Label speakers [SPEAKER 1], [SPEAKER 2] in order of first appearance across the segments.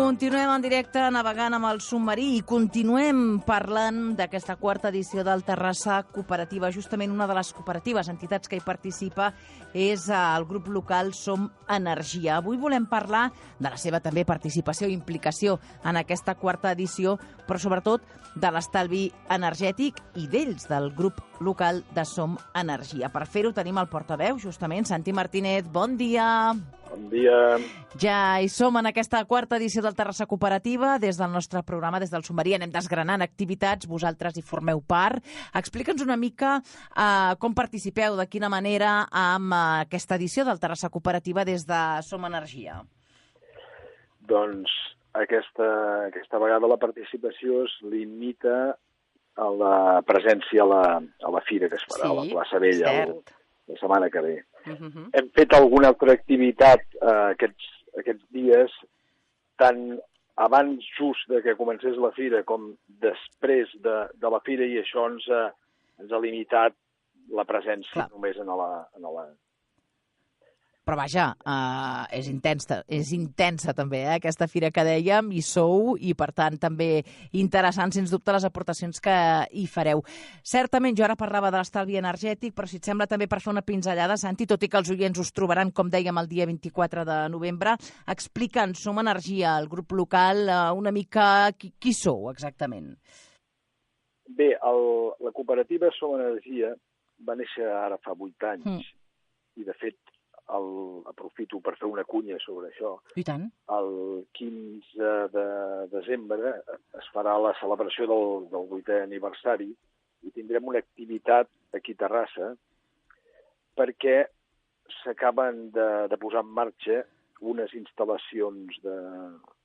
[SPEAKER 1] Continuem en directe navegant amb el submarí i continuem parlant d'aquesta quarta edició del Terrassa Cooperativa. Justament una de les cooperatives, entitats que hi participa, és el grup local Som Energia. Avui volem parlar de la seva també participació i implicació en aquesta quarta edició, però sobretot de l'estalvi energètic i d'ells, del grup local de Som Energia. Per fer-ho tenim el portaveu, justament, Santi Martínez. Bon dia.
[SPEAKER 2] Bon dia.
[SPEAKER 1] Ja hi som en aquesta quarta edició del Terrassa Cooperativa. Des del nostre programa, des del submarí, anem desgranant activitats. Vosaltres hi formeu part. Explica'ns una mica com participeu, de quina manera, amb aquesta edició del Terrassa Cooperativa des de Som Energia.
[SPEAKER 2] Doncs aquesta vegada la participació es limita a la presència a la fira que es farà a la plaça Vella la setmana que ve. Hem fet alguna altra activitat aquests dies, tant abans just de que comencés la fira com després de la fira, i això ens ha limitat la presència només en la...
[SPEAKER 1] Però vaja, és intensa també, aquesta fira que dèiem, hi sou, i per tant també interessant, sens dubte, les aportacions que hi fareu. Certament, jo ara parlava de l'estalvi energètic, però si et sembla també per fer una pinzellada, Santi, tot i que els oients us trobaran, com dèiem, el dia 24 de novembre, explica'ns, Som Energia, el grup local, una mica qui sou exactament.
[SPEAKER 2] Bé, la cooperativa Som Energia va néixer ara fa 8 anys, i de fet aprofito per fer una cunya sobre això.
[SPEAKER 1] I tant.
[SPEAKER 2] El 15 de desembre es farà la celebració del 8è aniversari i tindrem una activitat aquí a Terrassa perquè s'acaben de posar en marxa unes instal·lacions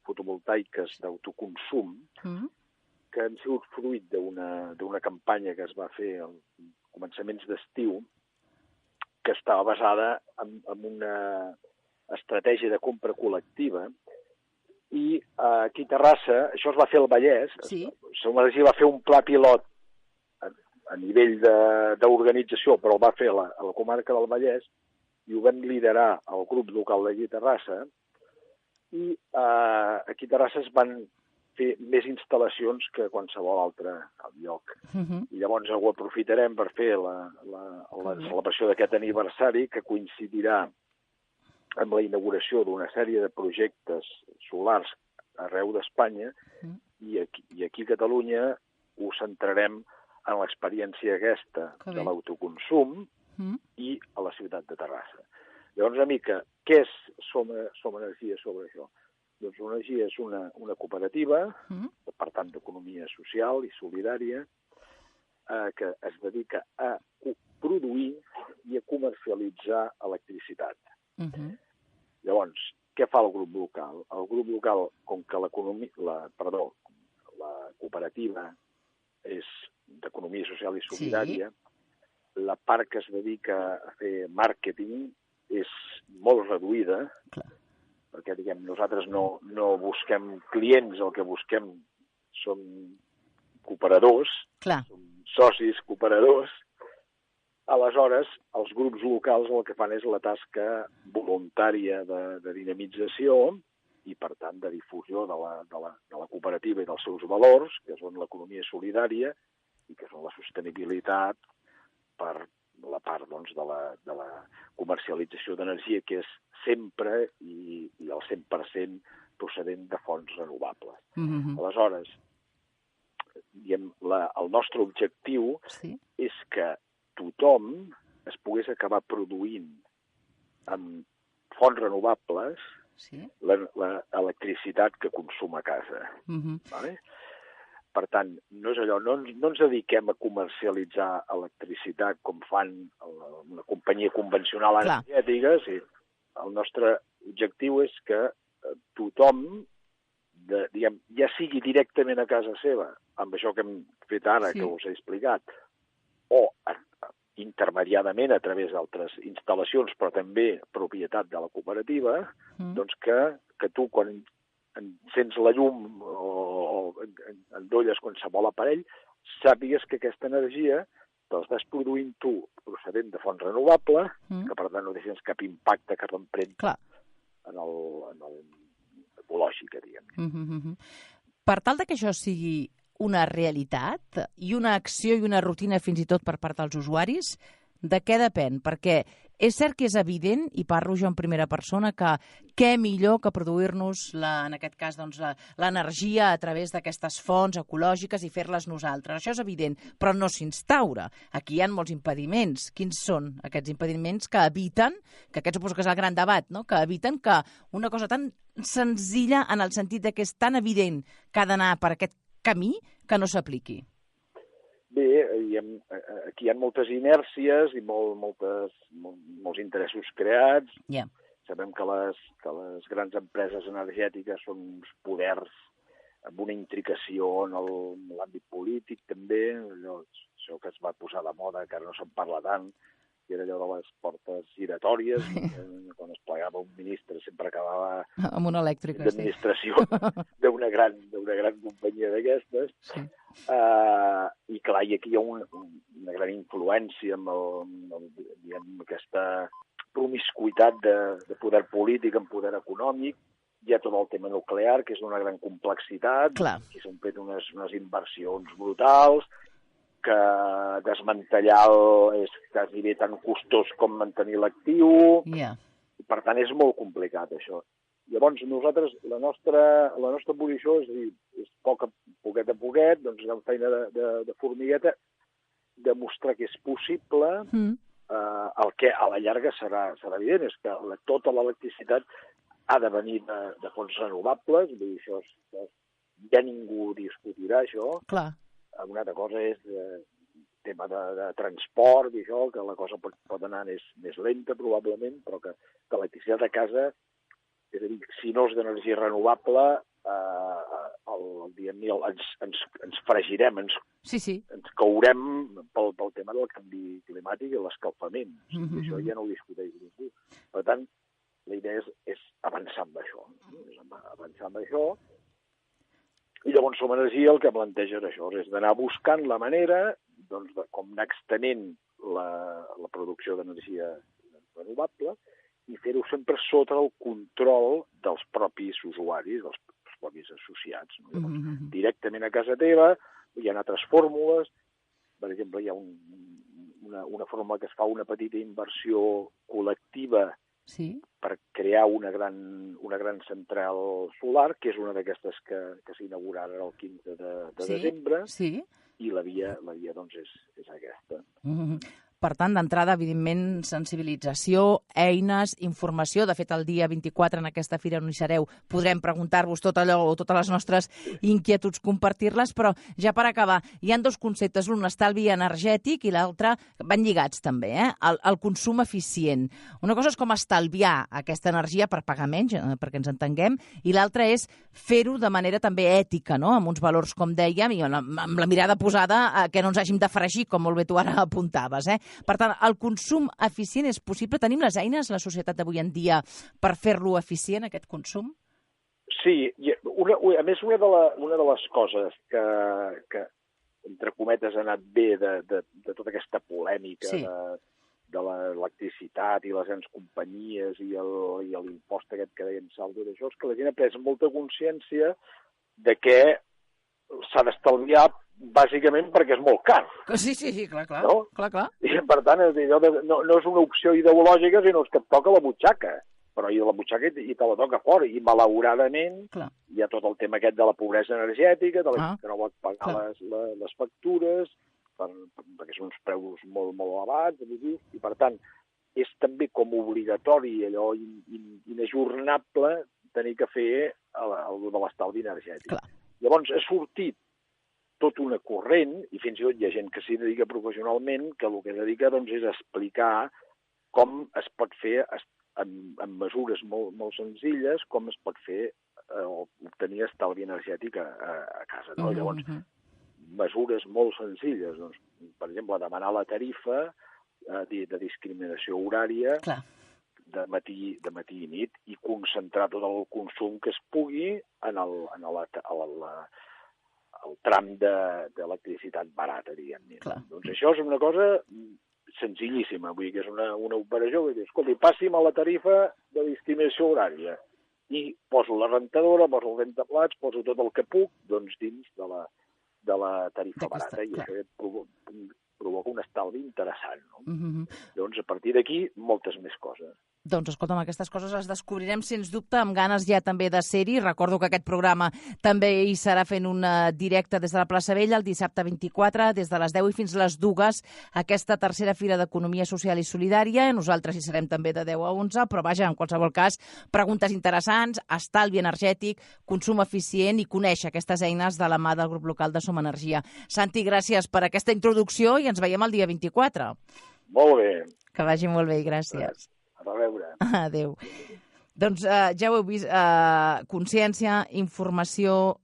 [SPEAKER 2] fotovoltaiques d'autoconsum que han sigut fruit d'una campanya que es va fer a començaments d'estiu, que estava basada en una estratègia de compra col·lectiva, i aquí a Terrassa, això es va fer al Vallès, Som Energia va fer un pla pilot a nivell d'organització, però el va fer a la comarca del Vallès, i ho vam liderar el grup local d'aquí a Terrassa, i aquí a Terrassa es van fer més instal·lacions que qualsevol altre lloc. I llavors ho aprofitarem per fer la celebració d'aquest aniversari, que coincidirà amb la inauguració d'una sèrie de projectes solars arreu d'Espanya, i aquí a Catalunya ho centrarem en l'experiència aquesta de l'autoconsum i a la ciutat de Terrassa. Llavors, una mica, què és Som Energia sobre això? Doncs Som Energia és una cooperativa, per tant, d'economia social i solidària, que es dedica a produir i a comercialitzar electricitat. Llavors, què fa el grup local? El grup local, com que la cooperativa és d'economia social i solidària, la part que es dedica a fer màrqueting és molt reduïda, perquè, diguem, nosaltres no busquem clients, el que busquem són cooperadors, som socis cooperadors. Aleshores, els grups locals el que fan és la tasca voluntària de dinamització i, per tant, de difusió de la cooperativa i dels seus valors, que són l'economia solidària i que són la sostenibilitat per la part de la comercialització d'energia, que és sempre i el 100% procedent de fonts renovables. Aleshores, el nostre objectiu és que tothom es pogués acabar produint amb fonts renovables l'electricitat que consuma a casa. Per tant, no és allò, no ens dediquem a comercialitzar electricitat com fan una companyia convencional energètica. El nostre objectiu és que tothom, ja sigui directament a casa seva, amb això que hem fet ara, que us he explicat, o intermediadament a través d'altres instal·lacions, però també propietat de la cooperativa, doncs que tu, quan encens la llum o endolles qualsevol aparell, sàpigues que aquesta energia te l'estàs produint tu procedent de fonts renovables, que per tant no deixes cap impacte, cap empremta en el ecològica, diguem.
[SPEAKER 1] Per tal de que això sigui una realitat i una acció i una rutina fins i tot per part dels usuaris, de què depèn? Perquè és cert que és evident, i parlo jo en primera persona, que què millor que produir-nos, en aquest cas, doncs, l'energia a través d'aquestes fonts ecològiques i fer-les nosaltres. Això és evident, però no s'instaura. Aquí hi ha molts impediments. Quins són aquests impediments que eviten, que aquest suposo que és el gran debat, no? Que eviten que una cosa tan senzilla en el sentit de que és tan evident que ha d'anar per aquest camí que no s'apliqui?
[SPEAKER 2] Bé, aquí hi ha moltes inèrcies i molts interessos creats.
[SPEAKER 1] Yeah.
[SPEAKER 2] Sabem que les grans empreses energètiques són uns poders amb una intricació en l'àmbit polític, també. Això que es va posar de moda, que ara no se'n parla tant, que era allò de les portes giratòries, quan es plegava un ministre sempre acabava
[SPEAKER 1] amb una elèctrica,
[SPEAKER 2] d'administració d'una gran companyia d'aquestes.
[SPEAKER 1] Sí.
[SPEAKER 2] I clar, i aquí hi ha una gran influència amb aquesta promiscuitat de poder polític amb poder econòmic. Hi ha tot el tema nuclear, que és d'una gran complexitat.
[SPEAKER 1] Clar.
[SPEAKER 2] Aquí s'han fet unes inversions brutals, que desmantellar és quasi bé tan costós com mantenir l'actiu.
[SPEAKER 1] Yeah.
[SPEAKER 2] Per tant, és molt complicat, això. Llavors, nosaltres, la nostra posició és dir, és poquet a poquet, doncs amb feina de formigueta, demostrar que és possible. El que a la llarga serà evident és que tota l'electricitat ha de venir de fonts renovables, vull dir, això ja ningú discutirà, això.
[SPEAKER 1] Clar.
[SPEAKER 2] Una altra cosa és tema de transport i això, que la cosa pot anar més lenta, probablement, però que l'electricitat a casa, és a dir, si no és d'energia renovable, ens fregirem, ens caurem pel tema del canvi climàtic i l'escalfament. Això ja no ho discuteix ningú. Per tant, la idea és avançar amb això. I llavors Som Energia el que planteja és això, és d'anar buscant la manera doncs, de com anar extenent la producció d'energia renovable i fer-ho sempre sota el control dels propis usuaris, dels propis associats. No? Llavors, directament a casa teva hi ha altres fórmules. Per exemple, hi ha una fórmula que es fa una petita inversió col·lectiva per crear una gran central solar, que és una d'aquestes que s'inaugurarà el 15 de desembre, i la via doncs, és aquesta.
[SPEAKER 1] Per tant, d'entrada, evidentment, sensibilització, eines, informació. De fet, el dia 24 en aquesta fira on hi sereu podrem preguntar-vos tot allò o totes les nostres inquietuds, compartir-les, però ja per acabar, hi ha dos conceptes, un estalvi energètic i l'altre van lligats també, el consum eficient. Una cosa és com estalviar aquesta energia per pagar menys, perquè ens entenguem, i l'altra és fer-ho de manera també ètica, no? Amb uns valors, com dèiem, i amb la mirada posada que no ens hàgim de fregir, com molt bé tu ara apuntaves, Per tant, el consum eficient és possible? Tenim les eines, la societat d'avui en dia, per fer-lo eficient, aquest consum?
[SPEAKER 2] Sí, a més, una de les coses que entre cometes, ha anat bé de tota aquesta polèmica de l'electricitat i les grans companyies i l'impost aquest que deien saldo d'això, és que la gent ha pres molta consciència de que s'ha d'estalviar bàsicament perquè és molt car.
[SPEAKER 1] Sí, clar.
[SPEAKER 2] No?
[SPEAKER 1] Clar.
[SPEAKER 2] I per tant, no és una opció ideològica, sinó que et toca la butxaca. Però i la butxaca i te la toca fora. I malauradament hi ha tot el tema aquest de la pobresa energètica, de que no pot pagar les factures, perquè són uns preus molt, molt elevats, i per tant, és també com obligatori, allò inajornable, tenir que fer el de l'estalvi energètic. Llavors, ha sortit tot una corrent, i fins i tot hi ha gent que s'hi dedica professionalment, que el que es dedica doncs, és explicar com es pot fer, amb mesures molt senzilles, com es pot fer o obtenir estalvi energètic a casa. No? Llavors, mesures molt senzilles, doncs, per exemple, demanar la tarifa de discriminació horària de matí i nit i concentrar tot el consum que es pugui en el tram d'electricitat barata, diguem-ne. Doncs això és una cosa senzillíssima, vull dir que és una operació que dius, escolta, passi'm a la tarifa de discriminació horària. i poso la rentadora, poso el rentaplats, poso tot el que puc, doncs dins de la tarifa barata, i això ja provoca un estalvi interessant, no? Llavors, a partir d'aquí, moltes més coses.
[SPEAKER 1] Doncs, escolta'm, aquestes coses les descobrirem, sens dubte, amb ganes ja també de ser-hi. Recordo que aquest programa també hi serà fent un directe des de la plaça Vella el dissabte 24, des de les 10 i fins les 2, aquesta tercera Fira d'Economia Social i Solidària. Nosaltres hi serem també de 10 a 11, però vaja, en qualsevol cas, preguntes interessants, estalvi energètic, consum eficient i conèixer aquestes eines de la mà del grup local de Som Energia. Santi, gràcies per aquesta introducció i ens veiem el dia 24.
[SPEAKER 2] Molt bé.
[SPEAKER 1] Que vagi molt bé i gràcies.
[SPEAKER 2] A veure.
[SPEAKER 1] Adéu. Doncs ja ho heu vist, consciència, informació,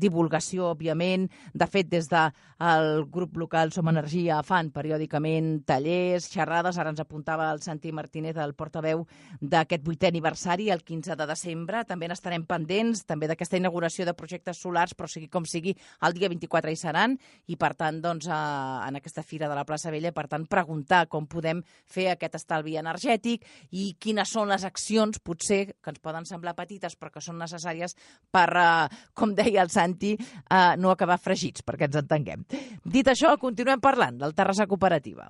[SPEAKER 1] divulgació, òbviament. De fet, des del grup local Som Energia fan periòdicament tallers, xerrades. Ara ens apuntava el Santi Martínez, el portaveu d'aquest 8è aniversari, el 15 de desembre. També n'estarem pendents, també d'aquesta inauguració de projectes solars, però sigui com sigui, el dia 24 hi seran, i per tant, doncs, en aquesta fira de la plaça Vella, per tant, preguntar com podem fer aquest estalvi energètic i quines són les accions, potser, que ens poden semblar petites, però que són necessàries per, com deia el Santi, no acabar fregits, perquè ens entenguem. Dit això, continuem parlant del Terrassa Cooperativa.